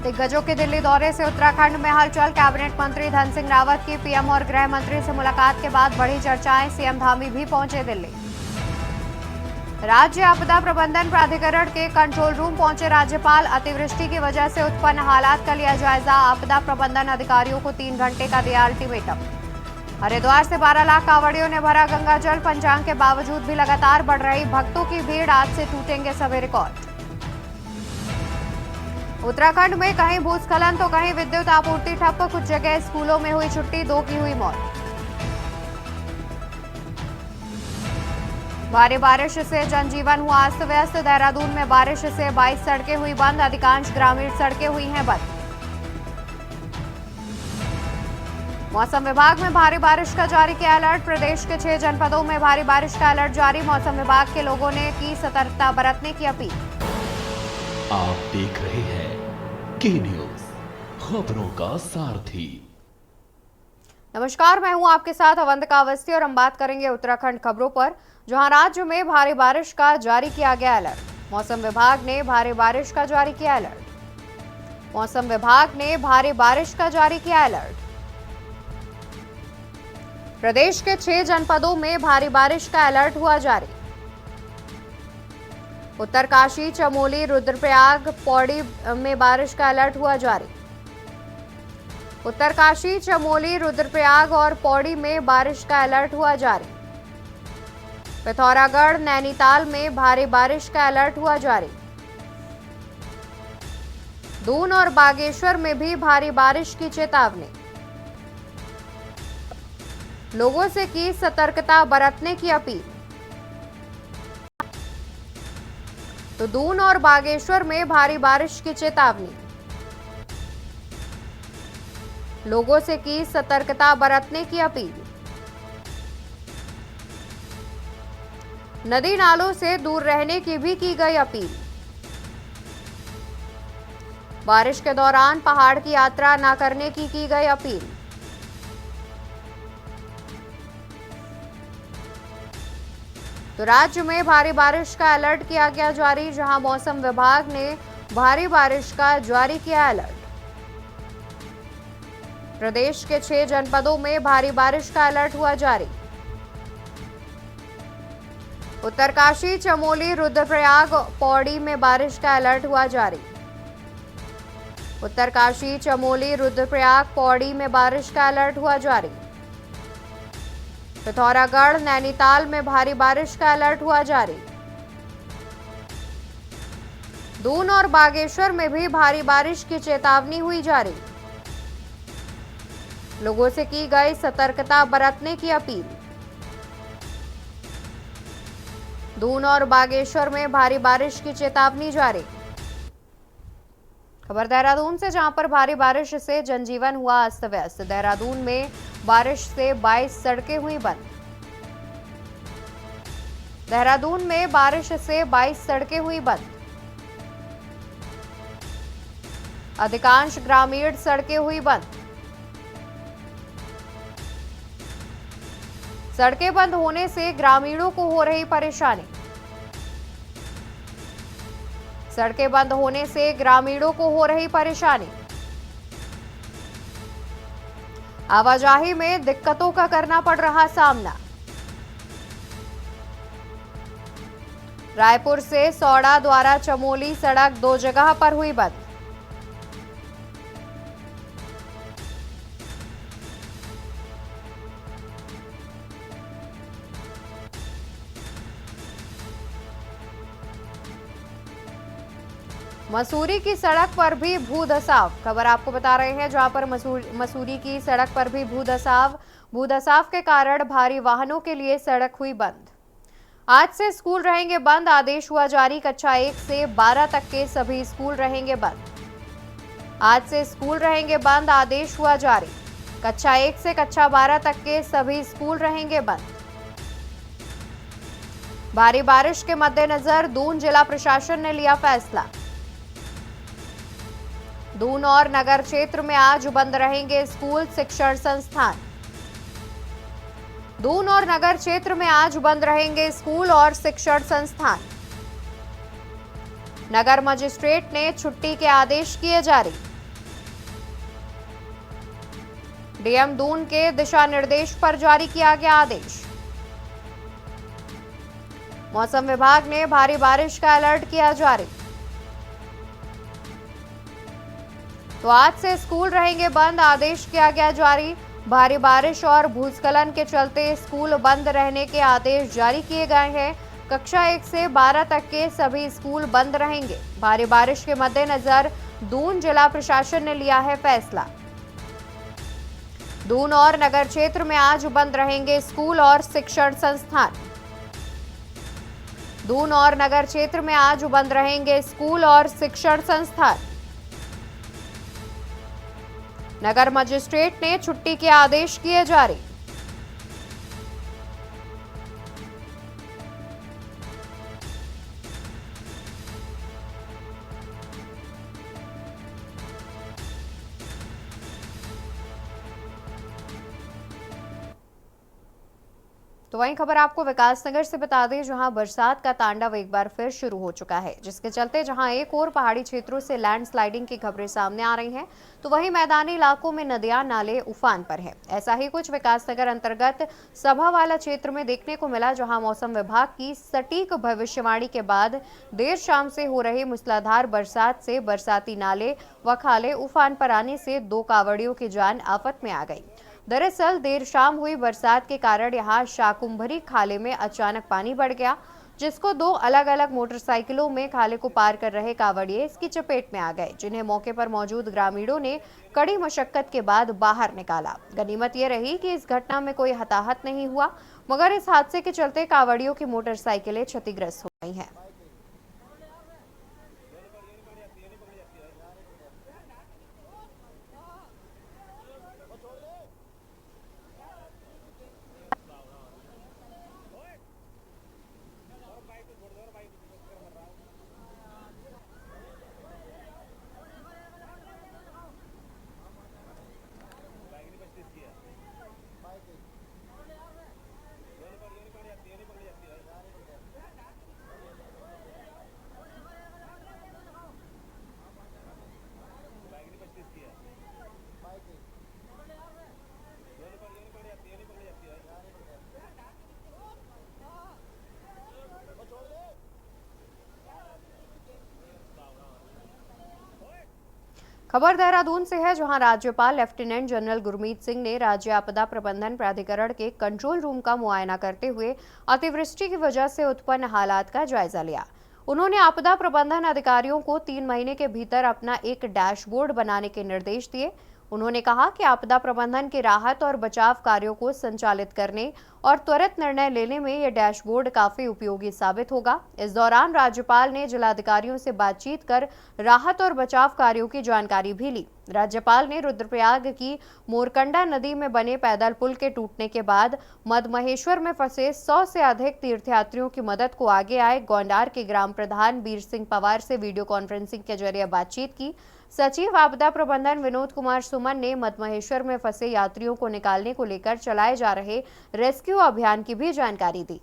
दिग्गजों के दिल्ली दौरे से उत्तराखंड में हलचल। कैबिनेट मंत्री धन सिंह रावत की पीएम और गृह मंत्री से मुलाकात के बाद बढ़ी चर्चाएं। सीएम धामी भी पहुंचे दिल्ली। राज्य आपदा प्रबंधन प्राधिकरण के कंट्रोल रूम पहुंचे राज्यपाल। अतिवृष्टि की वजह से उत्पन्न हालात का लिया जायजा। आपदा प्रबंधन अधिकारियों को 3 घंटे का दिया अल्टीमेटम। हरिद्वार से 12 लाख कांवड़ियों ने भरा गंगा जल। पंचांग के बावजूद भी लगातार बढ़ रही भक्तों की भीड़। आज से टूटेंगे सभी रिकॉर्ड। उत्तराखंड में कहीं भूस्खलन तो कहीं विद्युत आपूर्ति ठप। कुछ जगह स्कूलों में हुई छुट्टी, 2 की हुई मौत। भारी बारिश से जनजीवन हुआ अस्त व्यस्त। देहरादून में बारिश से 22 सड़कें हुई बंद। अधिकांश ग्रामीण सड़कें हुई हैं बंद। मौसम विभाग में भारी बारिश का जारी किया अलर्ट। प्रदेश के 6 जनपदों में भारी बारिश का अलर्ट जारी। मौसम विभाग के लोगों ने की सतर्कता बरतने की अपील। आप देख रहे हैं के न्यूज, खबरों का सारथी। नमस्कार, मैं हूं आपके साथ अवंतिका अवस्थी और हम बात करेंगे उत्तराखंड खबरों पर, जहां राज्य में भारी बारिश का जारी किया गया अलर्ट। मौसम विभाग ने भारी बारिश का जारी किया अलर्ट। मौसम विभाग ने भारी बारिश का जारी किया अलर्ट। प्रदेश के 6 जनपदों में भारी बारिश का अलर्ट हुआ जारी। उत्तरकाशी, चमोली, रुद्रप्रयाग, पौड़ी में बारिश का अलर्ट हुआ जारी। उत्तरकाशी, चमोली, रुद्रप्रयाग और पौड़ी में बारिश का अलर्ट हुआ जारी। पिथौरागढ़, नैनीताल में भारी बारिश का अलर्ट हुआ जारी। दून और बागेश्वर में भी भारी बारिश की चेतावनी। लोगों से की सतर्कता बरतने की अपील। तो दून और बागेश्वर में भारी बारिश की चेतावनी। लोगों से की सतर्कता बरतने की अपील। नदी नालों से दूर रहने की भी की गई अपील। बारिश के दौरान पहाड़ की यात्रा न करने की गई अपील। तो राज्य में भारी बारिश का अलर्ट किया गया जारी, जहां मौसम विभाग ने भारी बारिश का जारी किया अलर्ट। प्रदेश के 6 जनपदों में भारी बारिश का अलर्ट हुआ जारी। उत्तरकाशी, चमोली, रुद्रप्रयाग, पौड़ी में बारिश का अलर्ट हुआ जारी। उत्तरकाशी, चमोली, रुद्रप्रयाग, पौड़ी में बारिश का अलर्ट हुआ जारी। पिथौरागढ़, नैनीताल में भारी बारिश का अलर्ट हुआ जारी। दून और बागेश्वर में भी भारी बारिश की चेतावनी हुई जारी। लोगों से की गई सतर्कता बरतने की अपील। दून और बागेश्वर में भारी बारिश की चेतावनी जारी। खबर देहरादून से, जहां पर भारी बारिश से जनजीवन हुआ अस्त व्यस्त। देहरादून में बारिश से 22 सड़कें हुई बंद। देहरादून में बारिश से 22 सड़कें हुई बंद। अधिकांश ग्रामीण सड़कें हुई बंद। सड़कें बंद होने से ग्रामीणों को हो रही परेशानी। सड़कें बंद होने से ग्रामीणों को हो रही परेशानी। आवाजाही में दिक्कतों का करना पड़ रहा सामना। रायपुर से सौड़ा द्वारा चमोली सड़क 2 जगह पर हुई बंद। मसूरी की सड़क पर भी भूधसाव। खबर आपको बता रहे हैं, जहां पर मसूरी की सड़क पर भी भूधसाव के कारण भारी वाहनों के लिए सड़क हुई बंद। आज से स्कूल रहेंगे बंद। आदेश हुआ जारी। कक्षा 1 से 12 तक के सभी स्कूल रहेंगे बंद। आज से स्कूल रहेंगे बंद। आदेश हुआ जारी। कक्षा 1 से कक्षा 12 तक के सभी स्कूल रहेंगे बंद। भारी बारिश के मद्देनजर दून जिला प्रशासन ने लिया फैसला। दून और नगर क्षेत्र में आज बंद रहेंगे स्कूल, शिक्षण संस्थान। दून और नगर क्षेत्र में आज बंद रहेंगे स्कूल और शिक्षण संस्थान। नगर मजिस्ट्रेट ने छुट्टी के आदेश किए जारी। डीएम दून के दिशा निर्देश पर जारी किया गया आदेश। मौसम विभाग ने भारी बारिश का अलर्ट किया जारी। तो आज से स्कूल रहेंगे बंद, आदेश किया गया जारी। भारी बारिश और भूस्खलन के चलते स्कूल बंद रहने के आदेश जारी किए गए हैं। कक्षा 1 से 12 तक के सभी स्कूल बंद रहेंगे। भारी बारिश के मद्देनजर दून जिला प्रशासन ने लिया है फैसला। दून और नगर क्षेत्र में आज बंद रहेंगे स्कूल और शिक्षण संस्थान। दून और नगर क्षेत्र में आज बंद रहेंगे स्कूल और शिक्षण संस्थान। नगर मजिस्ट्रेट ने छुट्टी के आदेश किए जारी। तो वहीं खबर आपको विकासनगर से बता दें, जहां बरसात का तांडव एक बार फिर शुरू हो चुका है, जिसके चलते जहां एक और पहाड़ी क्षेत्रों से लैंडस्लाइडिंग की खबरें सामने आ रही हैं, तो वहीं मैदानी इलाकों में नदियां नाले उफान पर है। ऐसा ही कुछ विकासनगर अंतर्गत सभा वाला क्षेत्र में देखने को मिला, जहां मौसम विभाग की सटीक भविष्यवाणी के बाद देर शाम से हो रही मूसलाधार बरसात से बरसाती नाले व खाले उफान पर आने से 2 कांवड़ियों की जान आफत में आ गई। दरअसल देर शाम हुई बरसात के कारण यहां शाकुंभरी खाले में अचानक पानी बढ़ गया, जिसको 2 अलग अलग मोटरसाइकिलों में खाले को पार कर रहे कांवड़िए इसकी चपेट में आ गए, जिन्हें मौके पर मौजूद ग्रामीणों ने कड़ी मशक्कत के बाद बाहर निकाला। गनीमत ये रही कि इस घटना में कोई हताहत नहीं हुआ, मगर इस हादसे के चलते कांवड़ियों की मोटरसाइकिलें क्षतिग्रस्त हो गई हैं। खबर देहरादून से है, जहां राज्यपाल लेफ्टिनेंट जनरल गुरमीत सिंह ने राज्य आपदा प्रबंधन प्राधिकरण के कंट्रोल रूम का मुआयना करते हुए अतिवृष्टि की वजह से उत्पन्न हालात का जायजा लिया। उन्होंने आपदा प्रबंधन अधिकारियों को 3 महीने के भीतर अपना एक डैशबोर्ड बनाने के निर्देश दिए। उन्होंने कहा कि आपदा प्रबंधन के राहत और बचाव कार्यों को संचालित करने और त्वरित निर्णय लेने में यह डैशबोर्ड काफी उपयोगी साबित होगा। इस दौरान राज्यपाल ने जिलाधिकारियों से बातचीत कर राहत और बचाव कार्यों की जानकारी भी ली। राज्यपाल ने रुद्रप्रयाग की मोरकंडा नदी में बने पैदल पुल के टूटने के बाद मदमहेश्वर में फंसे 100 से अधिक तीर्थयात्रियों की मदद को आगे आए गोंडार के ग्राम प्रधान बीर सिंह पवार से वीडियो कॉन्फ्रेंसिंग के जरिए बातचीत की। सचिव आपदा प्रबंधन विनोद कुमार सुमन ने मदमहेश्वर में फंसे यात्रियों को निकालने को लेकर चलाए जा रहे रेस्क्यू अभियान की भी जानकारी दी।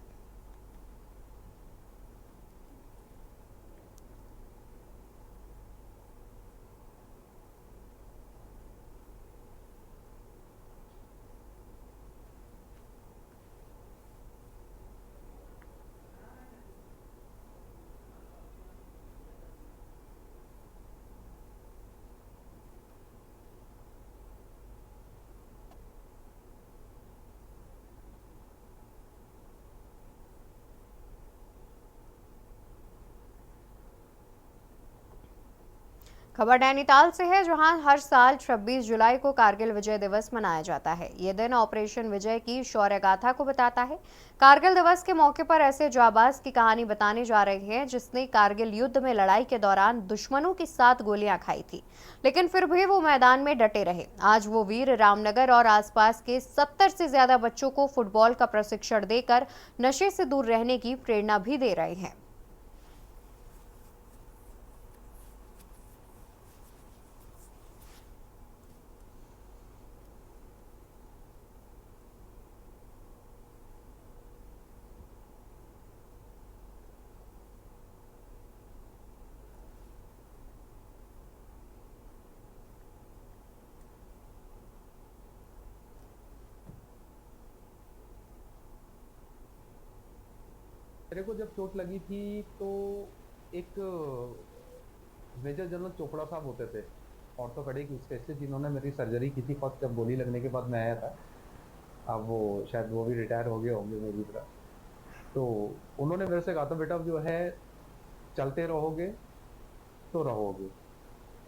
खबर नैनीताल से है, जहां हर साल 26 जुलाई को कारगिल विजय दिवस मनाया जाता है। ये दिन ऑपरेशन विजय की शौर्य गाथा को बताता है। कारगिल दिवस के मौके पर ऐसे जाबाज की कहानी बताने जा रहे हैं, जिसने कारगिल युद्ध में लड़ाई के दौरान दुश्मनों की 7 गोलियां खाई थी, लेकिन फिर भी वो मैदान में डटे रहे। आज वो वीर रामनगर और आसपास के 70 से ज्यादा बच्चों को फुटबॉल का प्रशिक्षण देकर नशे से दूर रहने की प्रेरणा भी दे रहे हैं। मेरे को जब चोट लगी थी तो एक मेजर जनरल चोपड़ा साहब होते थे ऑर्थोपेडिक स्पेशलिस्ट, जिन्होंने मेरी सर्जरी की थी फर्स्ट जब गोली लगने के बाद मैं आया था। अब वो शायद वो भी रिटायर हो गए होंगे मेरी तरह। तो उन्होंने मेरे से कहा था बेटा जो है चलते रहोगे तो रहोगे।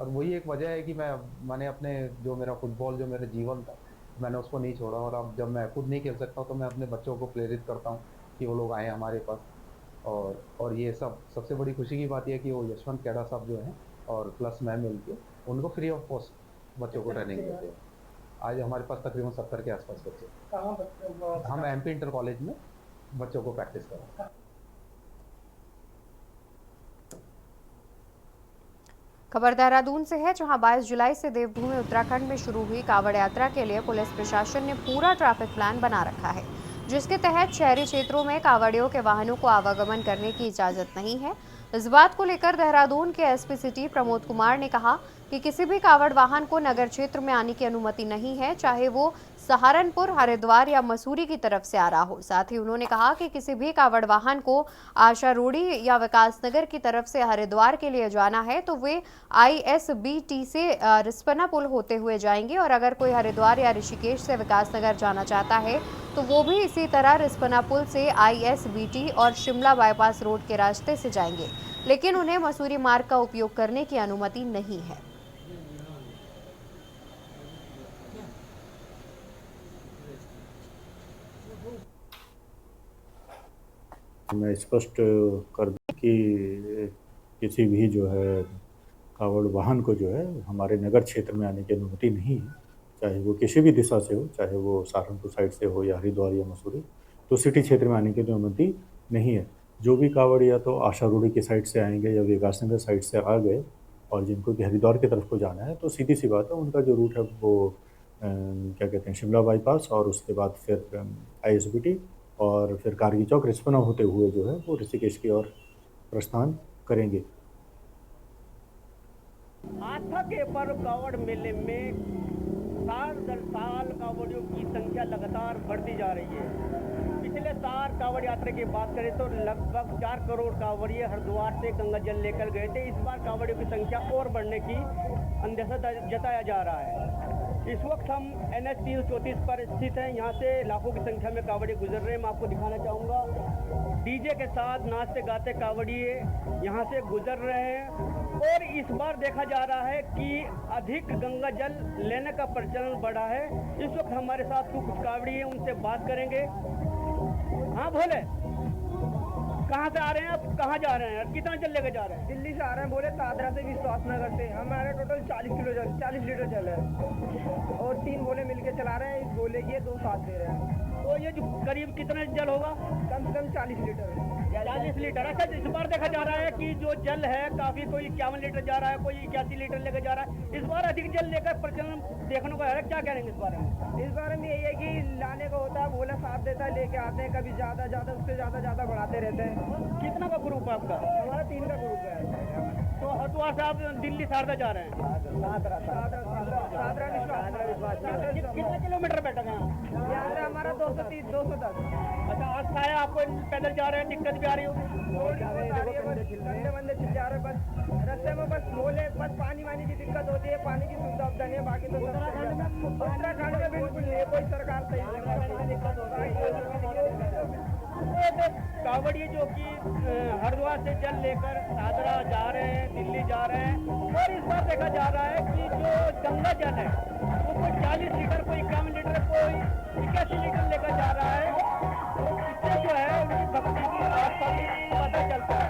और वही एक वजह है कि मैंने अपने जो मेरा फुटबॉल जो मेरा जीवन था मैंने उसको नहीं छोड़ा। और अब जब मैं खुद नहीं खेल सकता तो मैं अपने बच्चों को प्रेरित करता हूँ कि वो लोग आए हमारे पास। और ये सबसे बड़ी खुशी की बात यह है कि वो यशवंत कैडा साहब जो हैं और प्लस मैं मिल के उनको फ्री ऑफ कॉस्ट बच्चों को ट्रेनिंग देते हैं। आज हमारे पास तकरीबन 70 के आसपास बच्चे। कहाँ बच्चे? हम MP इंटर कॉलेज में बच्चों को प्रैक्टिस कराते हैं। खबर देहरादून से है, जहां 22 जुलाई से देवभूमि उत्तराखंड में शुरू हुई कावड़ यात्रा के लिए पुलिस प्रशासन ने पूरा ट्रैफिक प्लान बना रखा है, जिसके तहत शहरी क्षेत्रों में कावड़ियों के वाहनों को आवागमन करने की इजाजत नहीं है। इस बात को लेकर देहरादून के SP सिटी प्रमोद कुमार ने कहा कि किसी भी कावड़ वाहन को नगर क्षेत्र में आने की अनुमति नहीं है, चाहे वो सहारनपुर, हरिद्वार या मसूरी की तरफ से आ रहा हो। साथ ही उन्होंने कहा कि किसी भी कावड़ वाहन को आशारूढ़ी या विकासनगर की तरफ से हरिद्वार के लिए जाना है तो वे ISBT से रिस्पना पुल होते हुए जाएंगे, और अगर कोई हरिद्वार या ऋषिकेश से विकासनगर जाना चाहता है तो वो भी इसी तरह रिस्पना पुल से ISBT और शिमला बाईपास रोड के रास्ते से जाएंगे, लेकिन उन्हें मसूरी मार्ग का उपयोग करने की अनुमति नहीं है। मैं स्पष्ट कर दूं कि किसी भी जो है कावड़ वाहन को जो है हमारे नगर क्षेत्र में आने की अनुमति नहीं है, चाहे वो किसी भी दिशा से हो, चाहे वो सहारनपुर साइड से हो या हरिद्वार या मसूरी, तो सिटी क्षेत्र में आने की अनुमति नहीं है। जो भी कावड़ या तो आशारूढ़ी की साइड से आएंगे या विकासनगर साइड से आ गए और जिनको कि हरिद्वार की तरफ को जाना है, तो सीधी सी बात है उनका जो रूट है वो क्या कहते हैं शिमला बाईपास और उसके बाद फिर ISBT और फिर कारगी चौक रिस्पना होते हुए जो है वो ऋषिकेश की ओर प्रस्थान करेंगे। आस्था के पर्व कावड़ मेले में साल दर साल कावड़ियों की संख्या लगातार बढ़ती जा रही है। पिछले साल कावड़ यात्रा की बात करें तो लगभग 4 करोड़ कावड़िए हरिद्वार से गंगा जल लेकर गए थे। इस बार कावड़ियों की संख्या और बढ़ने की अंदेशा जताया जा रहा है। इस वक्त हम NH 334 पर स्थित हैं। यहाँ से लाखों की संख्या में कावड़िए गुजर रहे हैं। मैं आपको दिखाना चाहूँगा, DJ के साथ नाचते गाते कावड़िए यहाँ से गुजर रहे हैं। और इस बार देखा जा रहा है कि अधिक गंगा जल लेने का प्रचलन बढ़ा है। इस वक्त हमारे साथ कुछ कावड़िए, उनसे बात करेंगे। हाँ भोले, कहाँ से आ रहे हैं आप, कहाँ जा रहे हैं, कितना जल लेकर जा रहे हैं? दिल्ली से आ रहे हैं, बोले दादरा से विश्वास नगर से। हमारे टोटल 40 लीटर जल है और 3 बोले मिलके चला रहे हैं। इस बोले की 2 साथ दे रहे हैं। तो ये जो करीब कितना जल होगा? कम से कम 40 लीटर। 40 लीटर। अच्छा, इस बार देखा जा रहा है कि जो जल है काफी, कोई 51 लीटर जा रहा है, कोई 81 लीटर लेकर जा रहा है। इस बार अधिक जल लेकर प्रचलन देखने को आ रहा है, क्या कहेंगे इस बारे में? इस बारे में यही है कि लाने का होता है, बोला साथ देता है, लेके आते हैं, कभी ज्यादा उससे ज्यादा बढ़ाते रहते हैं। कितना का ग्रुप है आपका? हमारा 3 का ग्रुप है। तो हरिद्वार से आप दिल्ली शारदा जा रहे हैं? कितने किलोमीटर बैठा है यहाँ से? हमारा 210। अच्छा, अच्छा है, आपको पैदल जा रहे हैं, दिक्कत भी आ रही होगी? बंदे छिप जा रहे हैं, बस रास्ते में बस बोले बस पानी वानी की दिक्कत होती है। पानी की सुविधा उपलब्ध नहीं है, बाकी तो उत्तराखंड में बिल्कुल नहीं है, कोई सरकार सही कावड़िए जो कि हरिद्वार से जल लेकर दादरा जा रहे हैं, दिल्ली जा रहे हैं। और इस बार देखा जा रहा है कि जो गंगा जल है वो कोई 40 लीटर, कोई 51 लीटर, कोई 81 लीटर लेकर जा रहा है। तो इससे जो है उनकी भक्ति की आस्था की पता चलता है।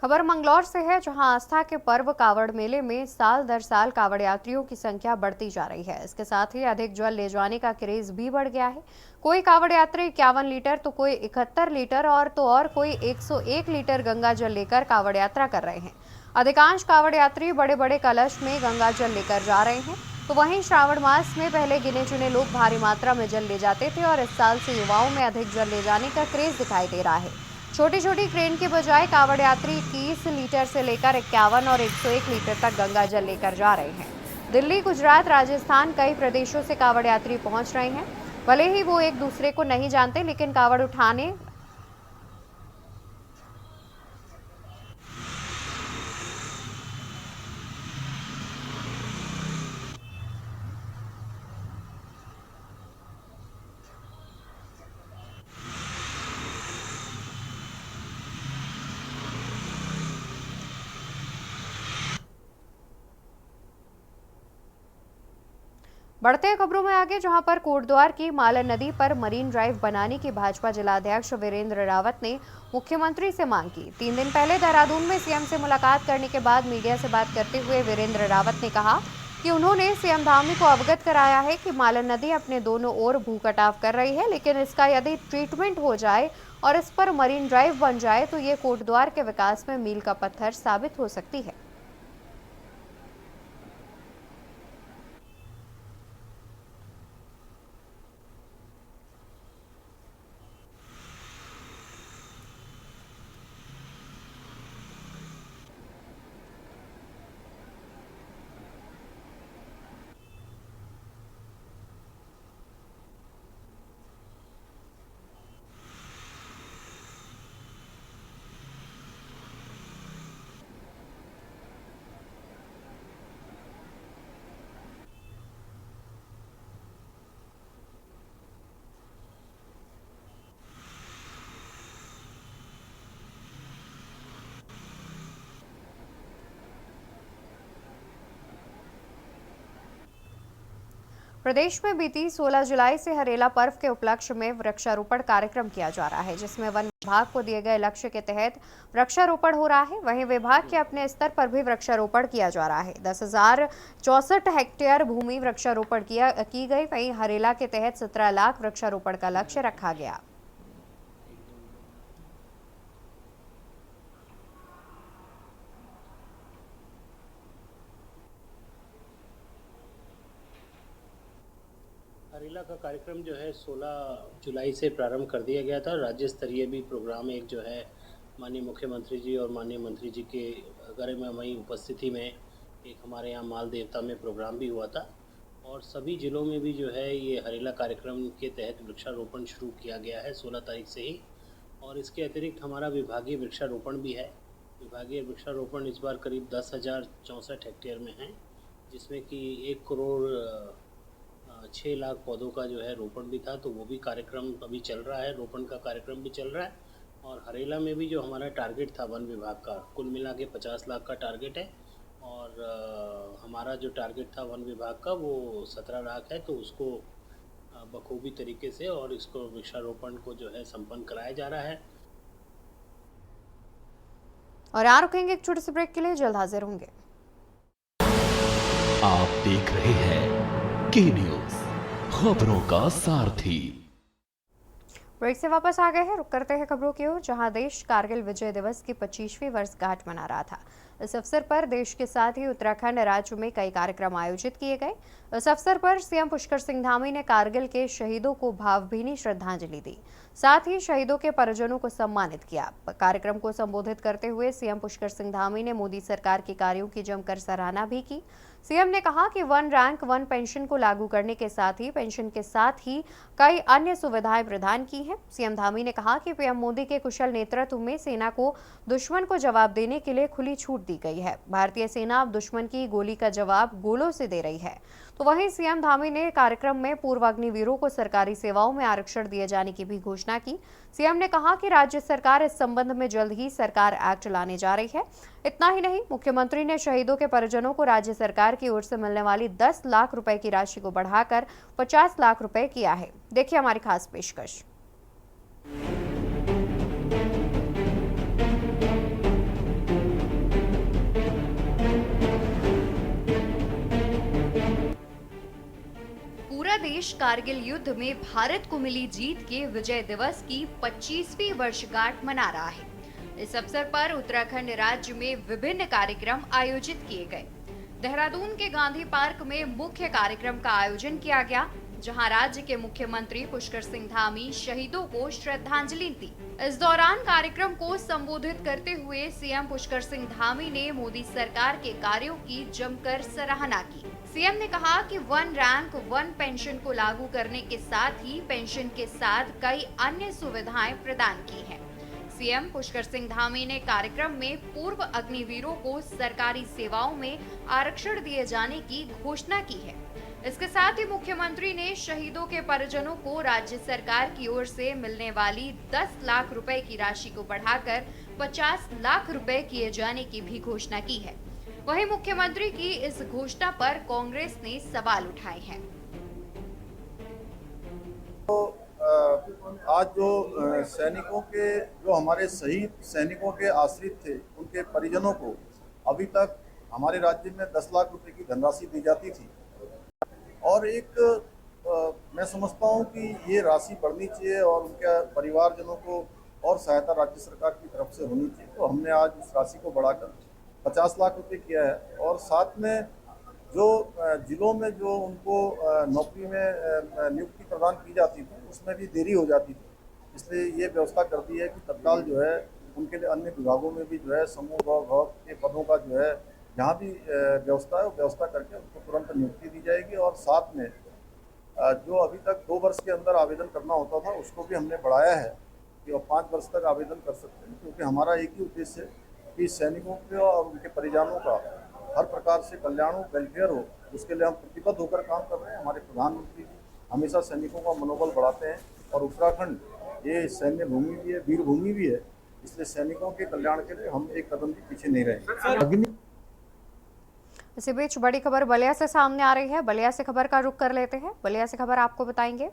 खबर मंगलौर से है, जहां आस्था के पर्व कावड़ मेले में साल दर साल कावड़ यात्रियों की संख्या बढ़ती जा रही है। इसके साथ ही अधिक जल ले जाने का क्रेज भी बढ़ गया है। कोई कावड़ यात्री 51 लीटर तो कोई 71 लीटर और कोई 101 लीटर गंगा जल लेकर कावड़ यात्रा कर रहे हैं। अधिकांश कावड़ यात्री बड़े बड़े कलश में गंगा जल लेकर जा रहे हैं। तो वहीं श्रावण मास में पहले गिने चुने लोग भारी मात्रा में जल ले जाते थे, और इस साल से युवाओं में अधिक जल ले जाने का क्रेज दिखाई दे रहा है। छोटी छोटी क्रेन के बजाय कावड़ यात्री 30 लीटर से लेकर 51 और 101 लीटर तक गंगा जल लेकर जा रहे हैं। दिल्ली, गुजरात, राजस्थान, कई प्रदेशों से कावड़ यात्री पहुंच रहे हैं। भले ही वो एक दूसरे को नहीं जानते, लेकिन कावड़ उठाने बढ़ते हैं खबरों में आगे, जहां पर कोटद्वार की मालन नदी पर मरीन ड्राइव बनाने की भाजपा जिलाध्यक्ष वीरेंद्र रावत ने मुख्यमंत्री से मांग की। 3 दिन पहले देहरादून में सीएम से मुलाकात करने के बाद मीडिया से बात करते हुए वीरेंद्र रावत ने कहा कि उन्होंने सीएम धामी को अवगत कराया है कि मालन नदी अपने दोनों ओर भू कटाव कर रही है, लेकिन इसका यदि ट्रीटमेंट हो जाए और इस पर मरीन ड्राइव बन जाए तो ये कोटद्वार के विकास में मील का पत्थर साबित हो सकती है। प्रदेश में बीती 16 जुलाई से हरेला पर्व के उपलक्ष्य में वृक्षारोपण कार्यक्रम किया जा रहा है, जिसमें वन विभाग को दिए गए लक्ष्य के तहत वृक्षारोपण हो रहा है। वहीं विभाग के अपने स्तर पर भी वृक्षारोपण किया जा रहा है। 10,064 हेक्टेयर भूमि वृक्षारोपण की गई। वहीं हरेला के तहत 17 लाख वृक्षारोपण का लक्ष्य रखा गया। हरेला का कार्यक्रम जो है 16 जुलाई से प्रारंभ कर दिया गया था। राज्य स्तरीय भी प्रोग्राम एक जो है माननीय मुख्यमंत्री जी और माननीय मंत्री जी के गरिमामयी उपस्थिति में एक हमारे यहाँ माल देवता में प्रोग्राम भी हुआ था और सभी ज़िलों में भी जो है ये हरेला कार्यक्रम के तहत वृक्षारोपण शुरू किया गया है 16 तारीख से ही। और इसके अतिरिक्त हमारा विभागीय वृक्षारोपण भी है। विभागीय वृक्षारोपण इस बार करीब 10,064 हेक्टेयर में है, जिसमें कि 1 करोड़ 6 लाख पौधों का जो है रोपण भी था। तो वो भी कार्यक्रम अभी चल रहा है, रोपण का कार्यक्रम भी चल रहा है। और हरेला में भी जो हमारा टारगेट था वन विभाग का, कुल मिला के 50 लाख का टारगेट है और हमारा जो टारगेट था वन विभाग का वो 17 लाख है। तो उसको बखूबी तरीके से और इसको वृक्षारोपण को जो है संपन्न कराया जा रहा है। और यहाँ रुकेंगे एक छोटे से ब्रेक के लिए, जल्द हाजिर होंगे। आप देख रहे हैं के न्यूज, खबरों का सारथी। ब्रेक से वापस आ गए हैं, रुक करते हैं खबरों की ओर, जहां देश कारगिल विजय दिवस की 25वीं वर्षगांठ मना रहा था। इस अवसर पर देश के साथ ही उत्तराखंड राज्य में कई कार्यक्रम आयोजित किए गए। इस अवसर पर सीएम पुष्कर सिंह धामी ने कारगिल के शहीदों को भावभीनी श्रद्धांजलि दी, साथ ही शहीदों के परिजनों को सम्मानित किया। कार्यक्रम को संबोधित करते हुए सीएम पुष्कर सिंह धामी ने मोदी सरकार के कार्यों की जमकर सराहना भी की। सीएम ने कहा कि 1 रैंक 1 पेंशन को लागू करने के साथ ही पेंशन के साथ ही कई अन्य सुविधाएं प्रदान की हैं। सीएम धामी ने कहा कि पीएम मोदी के कुशल नेतृत्व में सेना को दुश्मन को जवाब देने के लिए खुली छूट दी गई है। भारतीय सेना अब दुश्मन की गोली का जवाब गोलों से दे रही है। तो वहीं सीएम धामी ने कार्यक्रम में पूर्व अग्निवीरों को सरकारी सेवाओं में आरक्षण दिए जाने की भी घोषणा की। सीएम ने कहा कि राज्य सरकार इस संबंध में जल्द ही सरकार एक्ट लाने जा रही है। इतना ही नहीं, मुख्यमंत्री ने शहीदों के परिजनों को राज्य सरकार की ओर से मिलने वाली 10 लाख रुपए की राशि को बढ़ाकर 50 लाख रुपए किया है। देखिए हमारी खास पेशकश। पूरा देश कारगिल युद्ध में भारत को मिली जीत के विजय दिवस की 25वीं वर्षगांठ मना रहा है। इस अवसर पर उत्तराखंड राज्य में विभिन्न कार्यक्रम आयोजित किए गए। देहरादून के गांधी पार्क में मुख्य कार्यक्रम का आयोजन किया गया, जहां राज्य के मुख्यमंत्री पुष्कर सिंह धामी शहीदों को श्रद्धांजलि दी। इस दौरान कार्यक्रम को संबोधित करते हुए सीएम पुष्कर सिंह धामी ने मोदी सरकार के कार्यों की जमकर सराहना की। सीएम ने कहा कि वन रैंक वन पेंशन को लागू करने के साथ ही पेंशन के साथ कई अन्य सुविधाएं प्रदान की हैं। सीएम पुष्कर सिंह धामी ने कार्यक्रम में पूर्व अग्निवीरों को सरकारी सेवाओं में आरक्षण दिए जाने की घोषणा की है। इसके साथ ही मुख्यमंत्री ने शहीदों के परिजनों को राज्य सरकार की ओर से मिलने वाली 10 लाख रुपए की राशि को बढ़ाकर 50 लाख रुपए किए जाने की भी घोषणा की है। वहीं मुख्यमंत्री की इस घोषणा पर कांग्रेस ने सवाल उठाए हैं। तो आज जो सैनिकों के जो हमारे शहीद सैनिकों के आश्रित थे उनके परिजनों को अभी तक हमारे राज्य में 10 लाख रुपए की धनराशि दी जाती थी और मैं समझता हूं कि ये राशि बढ़नी चाहिए और उनके परिवारजनों को और सहायता राज्य सरकार की तरफ से होनी चाहिए। तो हमने आज इस राशि को बढ़ाकर 50 लाख रुपए किया है और साथ में जो जिलों में जो उनको नौकरी में नियुक्ति प्रदान की जाती थी उसमें भी देरी हो जाती थी, इसलिए ये व्यवस्था कर दी है कि तत्काल जो है उनके लिए अन्य विभागों में भी जो है समूह भाव के पदों का जो है जहाँ भी व्यवस्था है वो व्यवस्था करके उनको तुरंत नियुक्ति दी जाएगी। और साथ में जो अभी तक 2 वर्ष के अंदर आवेदन करना होता था उसको भी हमने बढ़ाया है कि वो 5 वर्ष तक आवेदन कर सकते हैं, क्योंकि हमारा एक ही उद्देश्य है कि सैनिकों के और उनके परिजनों का हर प्रकार से कल्याण हो, वेलफेयर हो, उसके लिए हम प्रतिबद्ध होकर काम कर रहे हैं। हमारे प्रधानमंत्री जी हमेशा सैनिकों का मनोबल बढ़ाते हैं और उत्तराखंड ये सैन्य भूमि भी है, वीर भूमि भी है, इसलिए सैनिकों के कल्याण के लिए हम एक कदम भी पीछे नहीं रहेंगे। इसी बीच बड़ी खबर बलिया से सामने आ रही है। बलिया से खबर का रुख कर लेते हैं। बलिया से खबर आपको बताएंगे,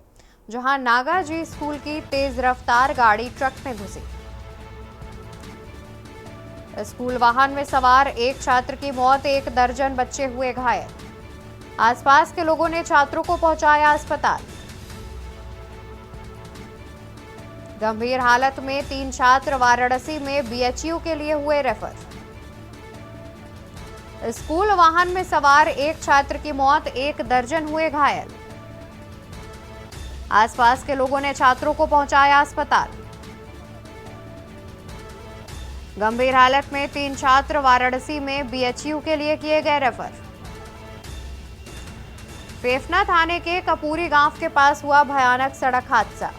जहां नागाजी स्कूल की तेज रफ्तार गाड़ी ट्रक में घुसी। स्कूल वाहन में सवार एक छात्र की मौत, 1 दर्जन बच्चे हुए घायल। आसपास के लोगों ने छात्रों को पहुंचाया अस्पताल। गंभीर हालत में 3 छात्र वाराणसी में बीएचयू के लिए हुए रेफर। स्कूल वाहन में सवार एक छात्र की मौत, 1 दर्जन हुए घायल। आसपास के लोगों ने छात्रों को पहुंचाया अस्पताल। गंभीर हालत में 3 छात्र वाराणसी में बीएचयू के लिए किए गए रेफर। फेफना थाने के कपूरी गांव के पास हुआ भयानक सड़क हादसा।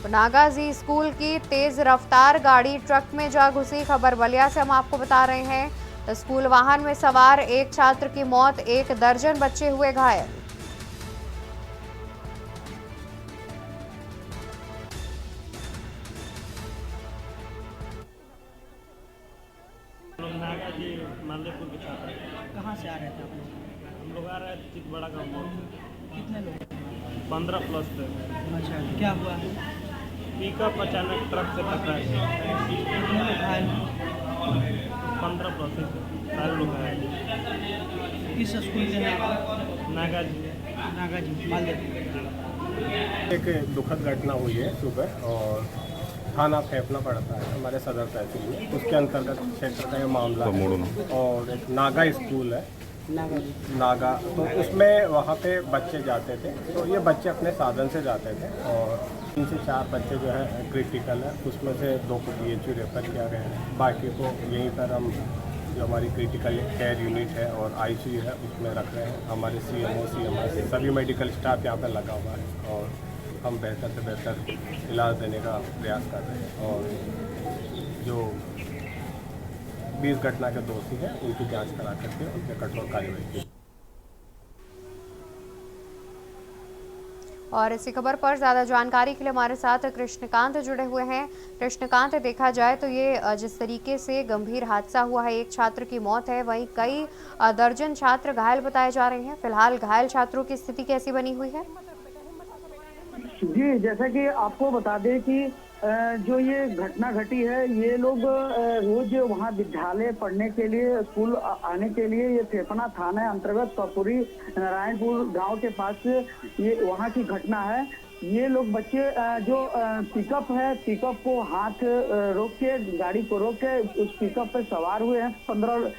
नागाजी स्कूल की तेज रफ्तार गाड़ी ट्रक में जा घुसी। खबर बलिया से हम आपको बता रहे हैं। स्कूल वाहन में सवार एक छात्र की मौत, 1 दर्जन बच्चे हुए घायल। नागाजी मालदेपुर के छात्र। कहाँ से आ रहे थे आप लोग? हम लोग आ रहे थे चितबड़ा गाँव से। कितने लोग? 15 प्लस थे। अच्छा, क्या हुआ? पिकअप अचानक ट्रक से टकराए थे। कितने लोग घायल? 15 प्लस थे, सारे लोग आए। किस स्कूल के नाम? नागाजी मालदेपुर। एक दुखद घटना हुई है सुबह और थाना फेफना पड़ता है हमारे सदर तहसील में, उसके अंतर्गत क्षेत्र का ये मामला है। और एक नागा स्कूल है नागा, तो उसमें वहाँ पे बच्चे जाते थे, तो ये बच्चे अपने साधन से जाते थे और 3 से 4 बच्चे जो है क्रिटिकल है, उसमें से 2 को बीएचयू रेफर किया गया है। बाकी को यहीं पर हम जो हमारी क्रिटिकल केयर यूनिट है और आईसीयू है उसमें रख रहे हैं। हमारे सीएमओ सीएमआर सभी मेडिकल स्टाफ यहाँ पर लगा हुआ है और हम बेहतर से बेहतर इलाज देने का प्रयास कर रहे हैं। और जो 20 घटना के दोषी हैं उनकी जांच करा करके उन पर कठोर कार्रवाई की। और इसी खबर पर ज्यादा जानकारी के लिए हमारे साथ कृष्णकांत जुड़े हुए हैं। कृष्णकांत, देखा जाए तो ये जिस तरीके से गंभीर हादसा हुआ है, एक छात्र की मौत है, वहीं कई दर्जन छात्र घायल बताए जा रहे हैं। फिलहाल घायल छात्रों की स्थिति कैसी बनी हुई है? जी, जैसा कि आपको बता दें कि जो ये घटना घटी है, ये लोग रोज वहाँ विद्यालय पढ़ने के लिए, स्कूल आने के लिए, ये फेफना थाना अंतर्गत कपूरी नारायणपुर गांव के पास ये वहाँ की घटना है। ये लोग बच्चे जो पिकअप है, पिकअप को हाथ रोक के, गाड़ी को रोक के उस पिकअप पे सवार हुए हैं 15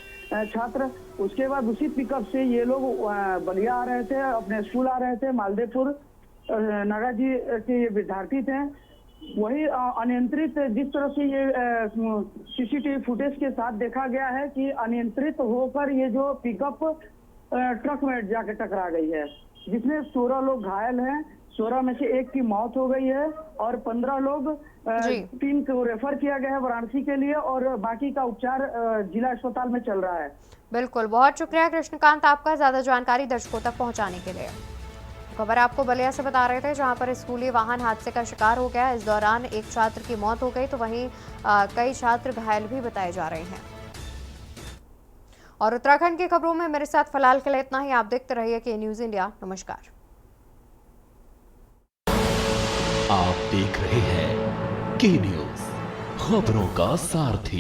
छात्र। उसके बाद उसी पिकअप से ये लोग बलिया आ रहे थे, अपने स्कूल आ रहे थे। मालदेपुर नागाजी के ये विद्यार्थी थे। वही अनियंत्रित जिस तरह से ये सीसीटीवी फुटेज के साथ देखा गया है कि अनियंत्रित होकर ये जो पिकअप ट्रक में जाके टकरा गई है, जिसमें 16 लोग घायल हैं। 16 में से 1 की मौत हो गई है और 15 लोग 3 को रेफर किया गया है वाराणसी के लिए और बाकी का उपचार जिला अस्पताल में चल रहा है। बिल्कुल, बहुत शुक्रिया कृष्णकांत आपका ज्यादा जानकारी दर्शकों तक पहुंचाने के लिए। खबर आपको बलिया से बता रहे थे, जहां पर स्कूली वाहन हादसे का शिकार हो गया। इस दौरान एक छात्र की मौत हो गई तो वहीं कई छात्र घायल भी बताए जा रहे हैं। और उत्तराखंड की खबरों में मेरे साथ फिलहाल के लिए इतना ही। आप देखते रहिए के न्यूज इंडिया। नमस्कार। आप देख रहे हैं के न्यूज, खबरों का सारथी।